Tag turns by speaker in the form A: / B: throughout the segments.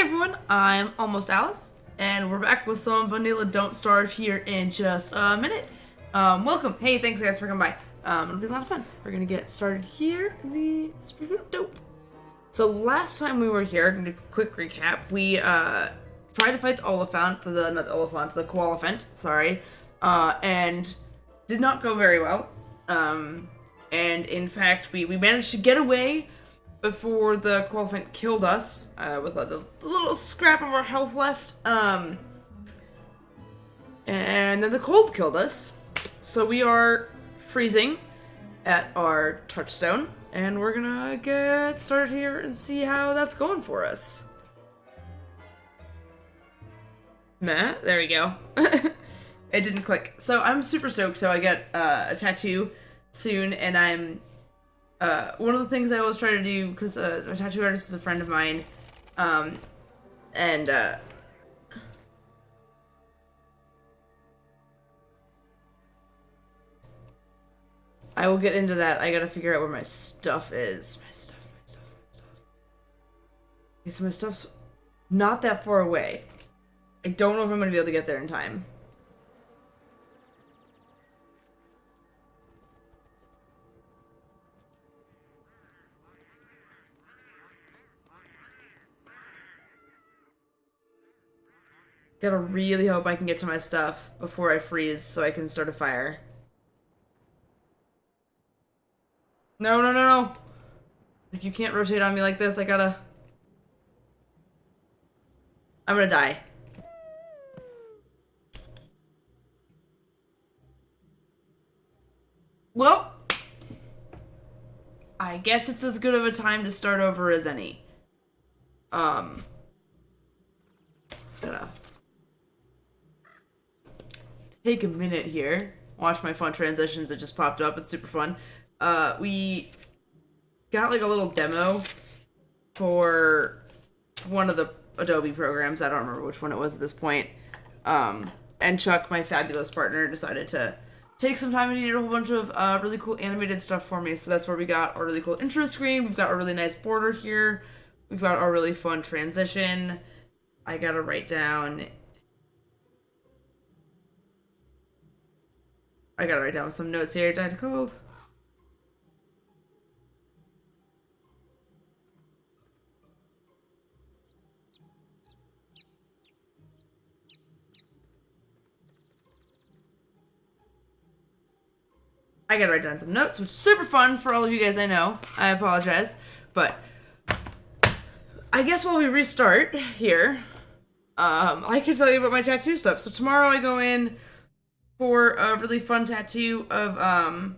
A: Everyone, I'm Almost Alice, and we're back with some Vanilla Don't Starve here in just a minute. Welcome. Hey, thanks guys for coming by. It'll be a lot of fun. We're gonna get started here. It's dope. So last time we were here, to do a quick recap, we tried to fight the Oliphant, the Koalaphant, sorry, and did not go very well. And in fact, we managed to get away before the Koalaphant killed us, with the little scrap of our health left. And then the cold killed us. So we are freezing at our touchstone, and we're gonna get started here and see how that's going for us. Meh, there we go. It didn't click. So I'm super stoked, so I get a tattoo soon, and I'm one of the things I always try to do, because my tattoo artist is a friend of mine, and I will get into that. I gotta figure out where my stuff is. My stuff. Okay, so my stuff's not that far away. I don't know if I'm gonna be able to get there in time. Gotta really hope I can get to my stuff before I freeze so I can start a fire. No. Like, you can't rotate on me like this. I'm gonna die. Well, I guess it's as good of a time to start over as any. Gotta take a minute here. Watch my fun transitions that just popped up. It's super fun. We got like a little demo for one of the Adobe programs. I don't remember which one it was at this point. And Chuck, my fabulous partner, decided to take some time and he did a whole bunch of really cool animated stuff for me. So that's where we got our really cool intro screen. We've got a really nice border here. We've got our really fun transition. I gotta write down some notes here. Died cold. I gotta write down some notes, which is super fun for all of you guys I know. I apologize. But I guess while we restart here, I can tell you about my tattoo stuff. So tomorrow I go in for a really fun tattoo of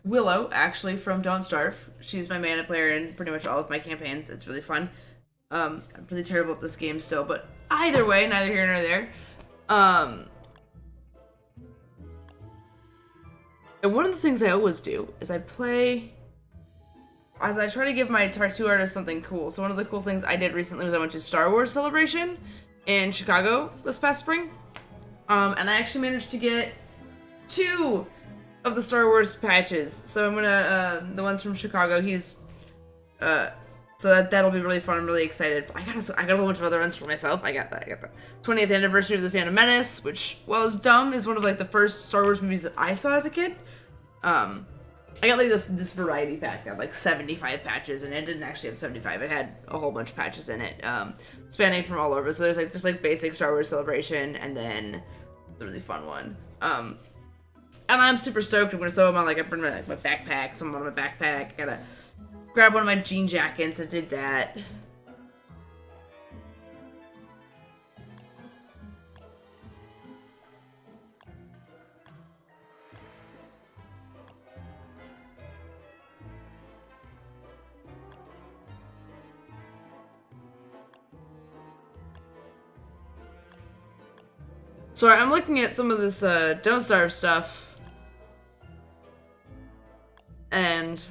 A: Willow, actually, from Don't Starve. She's my mana player in pretty much all of my campaigns. It's really fun. I'm really terrible at this game still, but either way, neither here nor there. And one of the things I always do is I try to give my tattoo artist something cool. So one of the cool things I did recently was I went to Star Wars Celebration in Chicago this past spring. And I actually managed to get 2 of the Star Wars patches. So I'm gonna, the ones from Chicago, so that'll be really fun. I'm really excited. But I got a whole bunch of other ones for myself. I got the 20th anniversary of The Phantom Menace, which, while it's dumb, is one of like the first Star Wars movies that I saw as a kid. I got like this variety pack that had like 75 patches, and it didn't actually have 75. It had a whole bunch of patches in it, spanning from all over. So there's like just like basic Star Wars Celebration, and then the really fun one. And I'm super stoked. I'm gonna sew them on like I bring my backpack. Some on my backpack. I gotta grab one of my jean jackets. I did that. So I'm looking at some of this Don't Starve stuff, and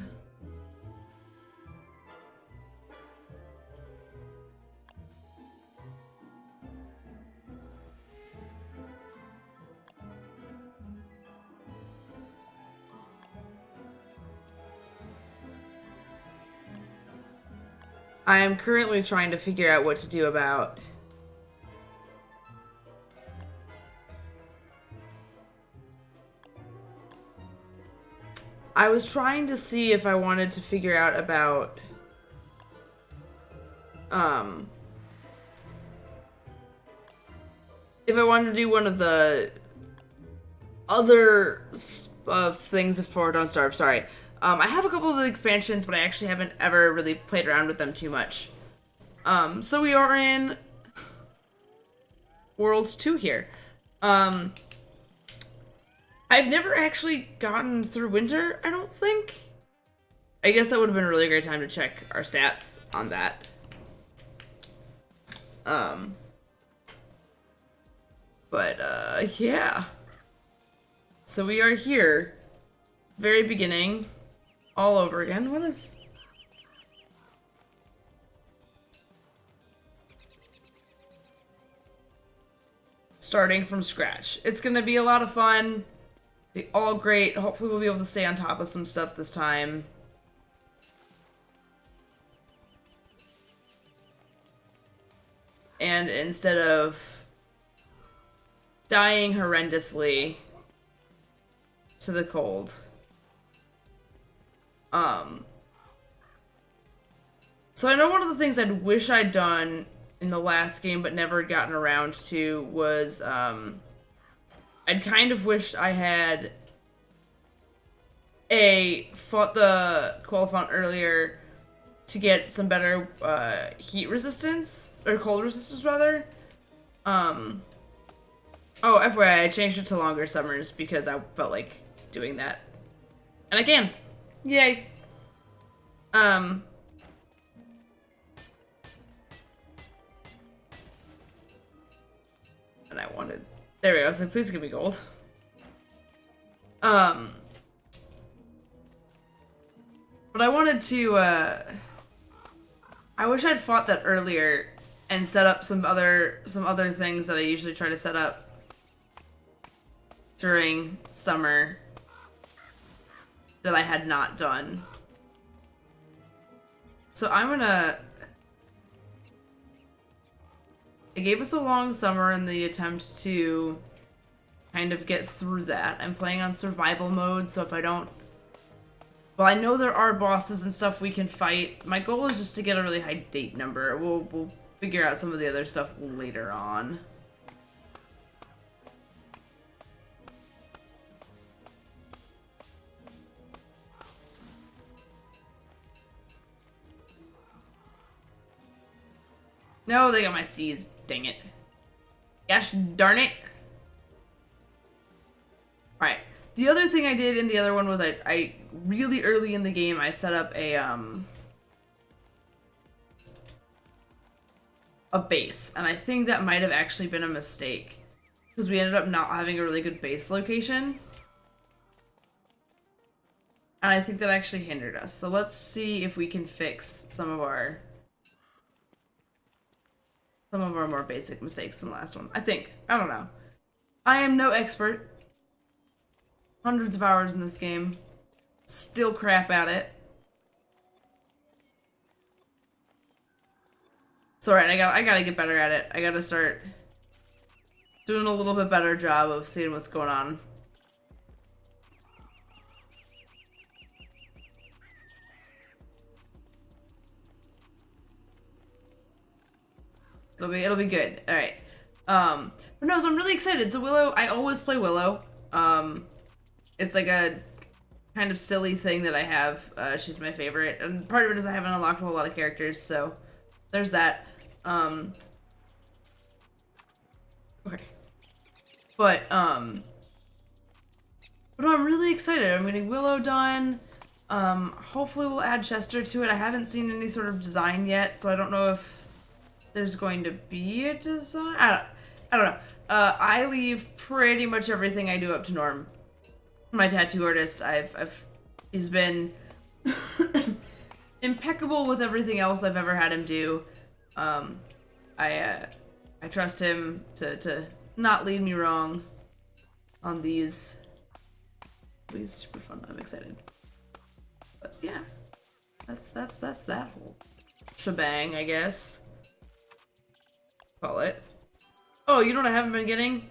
A: I am currently trying to figure out what to do about I was trying to see if I wanted to figure out about if I wanted to do one of the other things for Don't Starve, sorry. I have a couple of the expansions, but I actually haven't ever really played around with them too much. So we are in World 2 here. I've never actually gotten through winter, I don't think. I guess that would have been a really great time to check our stats on that. Yeah. So we are here. Very beginning. All over again. What is... Starting from scratch. It's gonna be a lot of fun. Be all great. Hopefully we'll be able to stay on top of some stuff this time. And instead of dying horrendously to the cold. So I know one of the things I'd wish I'd done in the last game but never gotten around to was, I'd kind of wished I had fought the Qualiphant earlier to get some better heat resistance, or cold resistance rather. Oh, FYI, I changed it to longer summers because I felt like doing that. And I can! Yay! And I wanted... There we go, I was like, please give me gold. But I wanted to, I wish I'd fought that earlier and set up some other things that I usually try to set up during summer that I had not done. So I'm gonna... I gave us a long summer in the attempt to kind of get through that. I'm playing on survival mode, so if I don't... Well, I know there are bosses and stuff we can fight. My goal is just to get a really high date number. We'll figure out some of the other stuff later on. No, they got my seeds. Dang it. Gosh darn it. Alright. The other thing I did in the other one was I really early in the game I set up a base, and I think that might have actually been a mistake because we ended up not having a really good base location. And I think that actually hindered us. So let's see if we can fix some of our more basic mistakes than the last one. I think. I don't know. I am no expert. Hundreds of hours in this game. Still crap at it. It's alright, I gotta get better at it. I gotta start doing a little bit better job of seeing what's going on. It'll be good. Alright. But no, so I'm really excited. So Willow, I always play Willow. It's like a kind of silly thing that I have. She's my favorite. And part of it is I haven't unlocked a whole lot of characters, so there's that. Okay. But no, I'm really excited. I'm getting Willow done. Hopefully we'll add Chester to it. I haven't seen any sort of design yet, so I don't know if there's going to be a design. I don't know. I leave pretty much everything I do up to Norm. My tattoo artist, he's been impeccable with everything else I've ever had him do. I trust him to not lead me wrong on these. It'll be super fun. I'm excited. But yeah, that's that whole shebang, I guess. Call it. Oh, you know what I haven't been getting?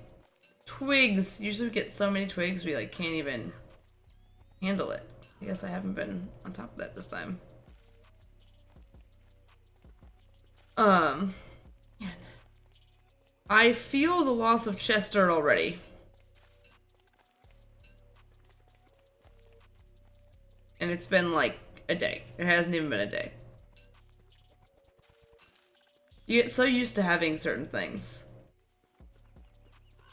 A: Twigs. Usually we get so many twigs we like can't even handle it. I guess I haven't been on top of that this time. Man. I feel the loss of Chester already. And it's been like a day. It hasn't even been a day. You get so used to having certain things.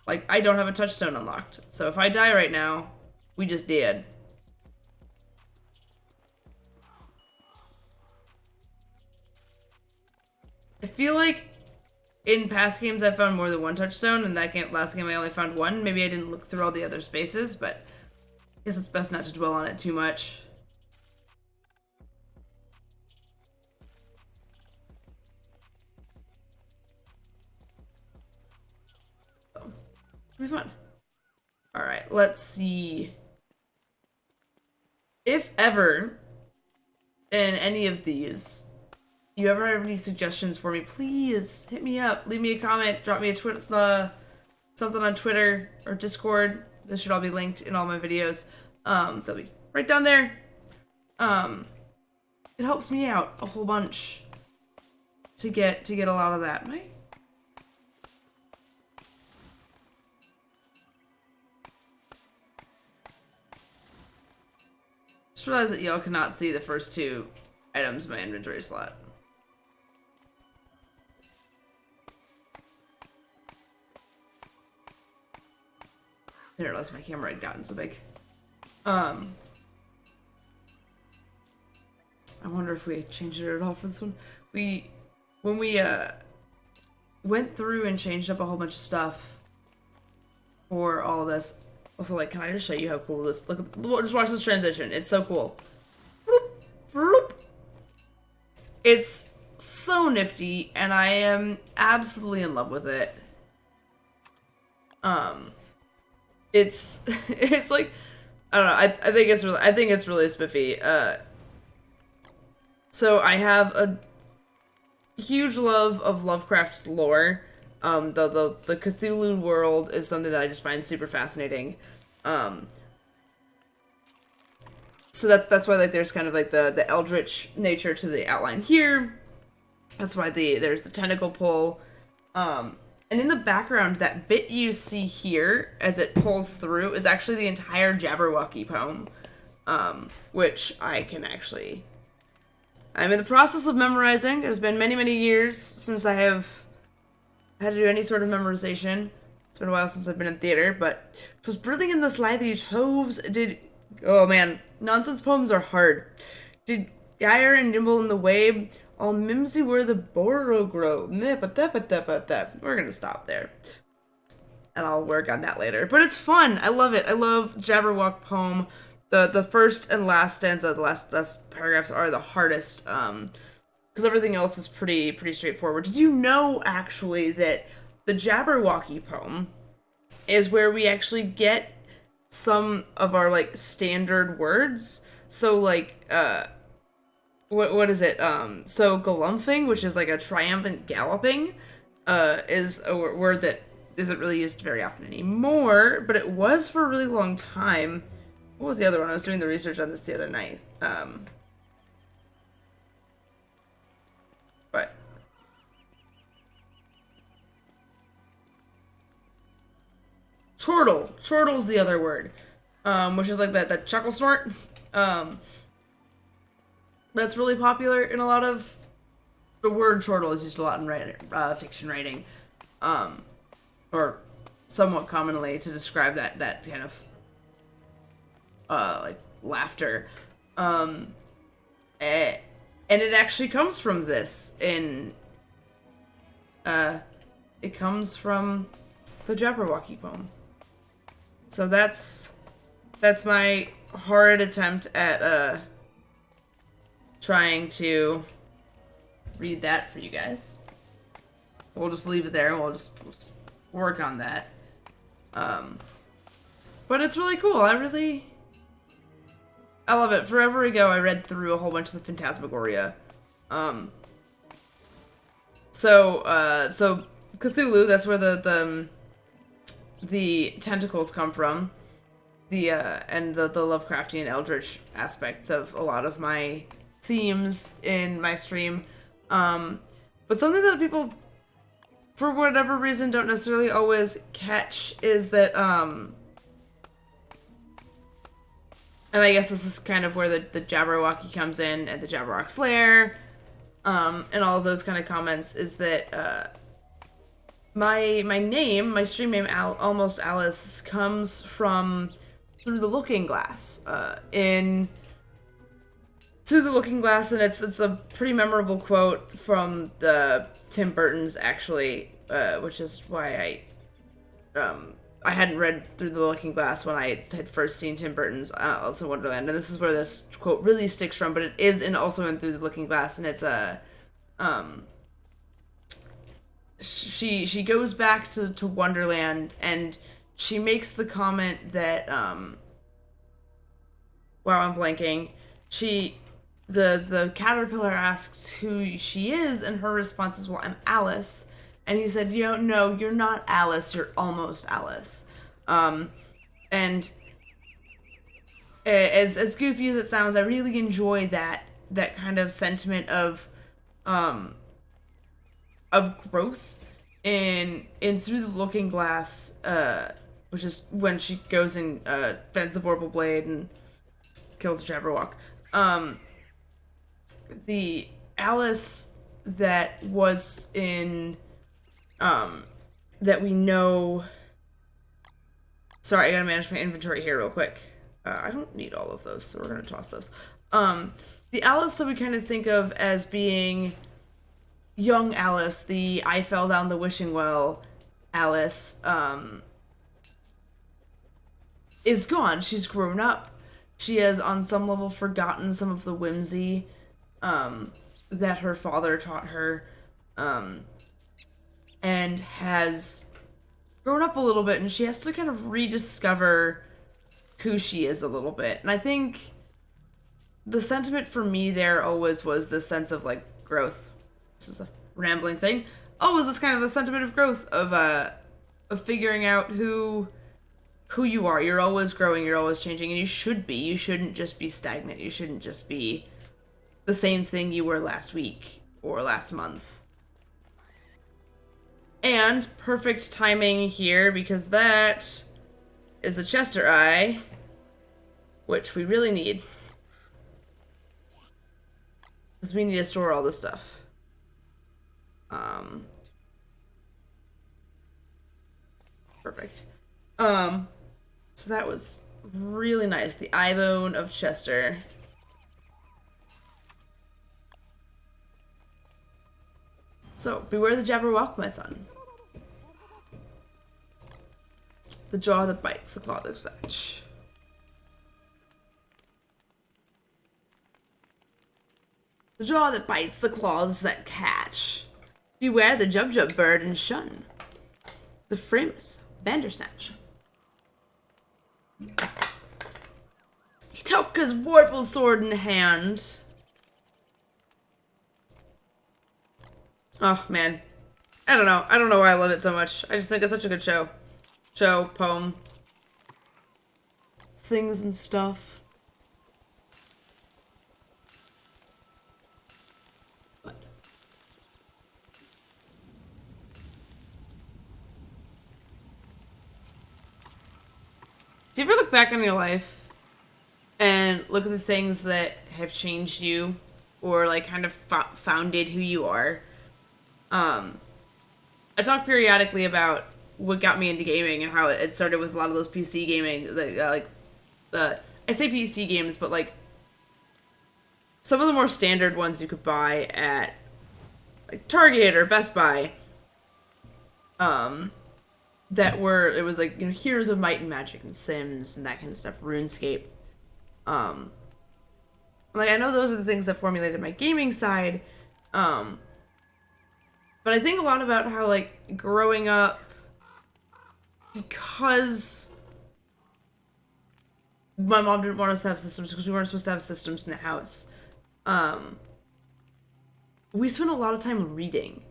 A: Like, I don't have a touchstone unlocked. So if I die right now, we just did. I feel like in past games I found more than one touchstone, and that last game I only found one. Maybe I didn't look through all the other spaces, but I guess it's best not to dwell on it too much. So, it'll be fun. Alright, let's see. If ever, in any of these, you ever have any suggestions for me, please hit me up. Leave me a comment, drop me a something on Twitter or Discord. This should all be linked in all my videos. They'll be right down there. It helps me out a whole bunch to get a lot of that. Right? Just realized that y'all cannot see the first two items in my inventory slot. I didn't realize my camera had gotten so big. I wonder if we changed it at all for this one. When we went through and changed up a whole bunch of stuff for all of this. Also, like, can I just show you how cool this? Look, just watch this transition. It's so cool. It's so nifty, and I am absolutely in love with it. It's like, I don't know. I think it's really spiffy. So I have a huge love of Lovecraft's lore. The Cthulhu world is something that I just find super fascinating. So that's why, like, there's kind of like the eldritch nature to the outline here. That's why there's the tentacle pull. And in the background, that bit you see here as it pulls through is actually the entire Jabberwocky poem, which I'm in the process of memorizing. It's been many, many years since I have had to do any sort of memorization. It's been a while since I've been in theater, but it was breathing in the slithy toves oh man, nonsense poems are hard. Did gyre and nimble in the wave, all mimsy were the boro grow. We're gonna stop there. And I'll work on that later. But it's fun. I love it. I love Jabberwock poem. The first and last stanza, the last paragraphs are the hardest. Because everything else is pretty straightforward. Did you know, actually, that the Jabberwocky poem is where we actually get some of our, like, standard words? So, like, what is it? So galumphing, which is like a triumphant galloping, is a word that isn't really used very often anymore, but it was for a really long time. What was the other one? I was doing the research on this the other night. But chortle. Chortle's the other word, which is like that chuckle snort. That's really popular in a lot of... The word chortle is used a lot in fiction writing. Or somewhat commonly to describe that kind of like laughter. And it actually comes from this it comes from the Jabberwocky poem. So that's my horrid attempt at trying to read that for you guys. We'll just leave it there and we'll just work on that. But it's really cool. I love it. Forever ago, I read through a whole bunch of the Phantasmagoria. So Cthulhu, that's where the tentacles come from. And the Lovecraftian Eldritch aspects of a lot of my themes in my stream. But something that people, for whatever reason, don't necessarily always catch is that, and I guess this is kind of where the Jabberwocky comes in, and the Jabberwock's lair, and all of those kind of comments, is that, my name, my stream name, Almost Alice, comes from Through the Looking Glass, Through the Looking Glass, and it's a pretty memorable quote from the Tim Burton's, actually, which is why I hadn't read Through the Looking Glass when I had first seen Tim Burton's Alice in Wonderland, and this is where this quote really sticks from, but it is also in Through the Looking Glass, and it's she goes back to Wonderland, and she makes the comment that, wow, I'm blanking, the caterpillar asks who she is, and her response is, well, I'm Alice. And he said, no, you're not Alice, you're almost Alice. And as goofy as it sounds, I really enjoy that kind of sentiment of growth in Through the Looking Glass, which is when she goes and fends the Vorpal Blade and kills Jabberwock. The Alice that was in, that we know... Sorry, I gotta manage my inventory here real quick. I don't need all of those, so we're gonna toss those. The Alice that we kind of think of as being young Alice, the I fell down the wishing well Alice, is gone. She's grown up. She has, on some level, forgotten some of the whimsy that her father taught her, and has grown up a little bit, and she has to kind of rediscover who she is a little bit. And I think the sentiment for me there always was this sense of, like, growth. This is a rambling thing. Always this kind of the sentiment of growth, of figuring out who you are. You're always growing, you're always changing, and you should be. You shouldn't just be stagnant. You shouldn't just be the same thing you were last week or last month. And perfect timing here, because that is the Chester Eye, which we really need. Because we need to store all this stuff. Perfect. So that was really nice. The eye bone of Chester. So, beware the Jabberwock, my son. The jaw that bites, the claw that snatch. The jaw that bites, the claws that catch. Beware the Jub bird and shun the famous Bandersnatch. He took his Vorpal sword in hand. Oh, man. I don't know. I don't know why I love it so much. I just think it's such a good show. Show, poem. Things and stuff. But. Do you ever look back on your life and look at the things that have changed you or, like, kind of founded who you are? I talk periodically about what got me into gaming and how it started with a lot of those PC gaming, I say PC games, but, like, some of the more standard ones you could buy at, like, Target or Best Buy, that were, it was, like, you know, Heroes of Might and Magic and Sims and that kind of stuff, RuneScape. Like, I know those are the things that formulated my gaming side, but I think a lot about how, like, growing up, because my mom didn't want us to have systems, because we weren't supposed to have systems in the house, we spent a lot of time reading.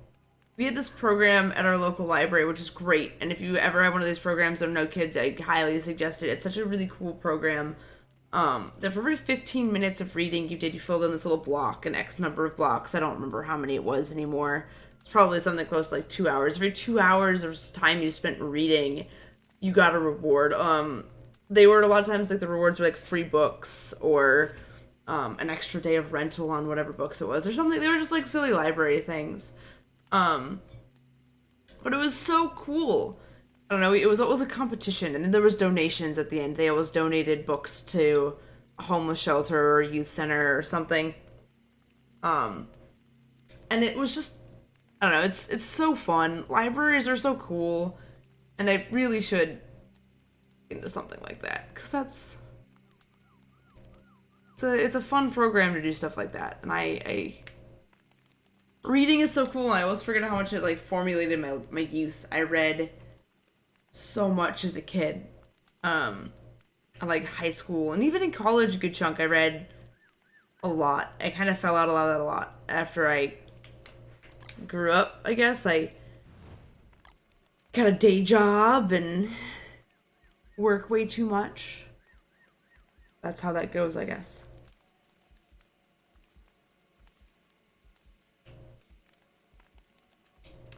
A: we had this program at our local library, which is great. And if you ever have one of these programs and no kids, I highly suggest it. It's such a really cool program. That for every 15 minutes of reading you filled in this little block, an X number of blocks. I don't remember how many it was anymore. It's probably something close to like 2 hours. Every 2 hours of time you spent reading, you got a reward. They were a lot of times like the rewards were like free books or an extra day of rental on whatever books it was or something. They were just like silly library things. But it was so cool. I don't know, it was always a competition, and then there was donations at the end. They always donated books to a homeless shelter or a youth center or something. And it was just, I don't know, it's so fun. Libraries are so cool, and I really should get into something like that, because it's a fun program to do stuff like that, and I reading is so cool, and I always forget how much it like formulated my youth. I read so much as a kid. Like high school and even in college a good chunk I read a lot. I kind of fell out a lot after I grew up, I guess. I got a day job and work way too much. That's how that goes, I guess.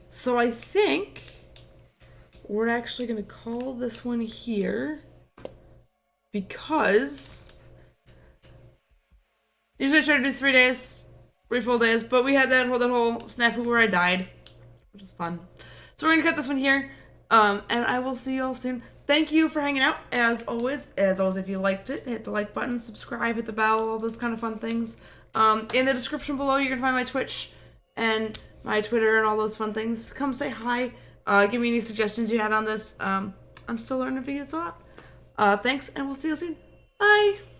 A: So I think we're actually going to call this one here because usually I try to do 3 days, 3 full days, but we had that whole snafu where I died, which is fun. So we're going to cut this one here, and I will see you all soon. Thank you for hanging out, as always. As always, if you liked it, hit the like button, subscribe, hit the bell, all those kind of fun things. In the description below, you can find my Twitch and my Twitter and all those fun things. Come say hi. Give me any suggestions you had on this. I'm still learning to figure this out. Thanks, and we'll see you soon. Bye!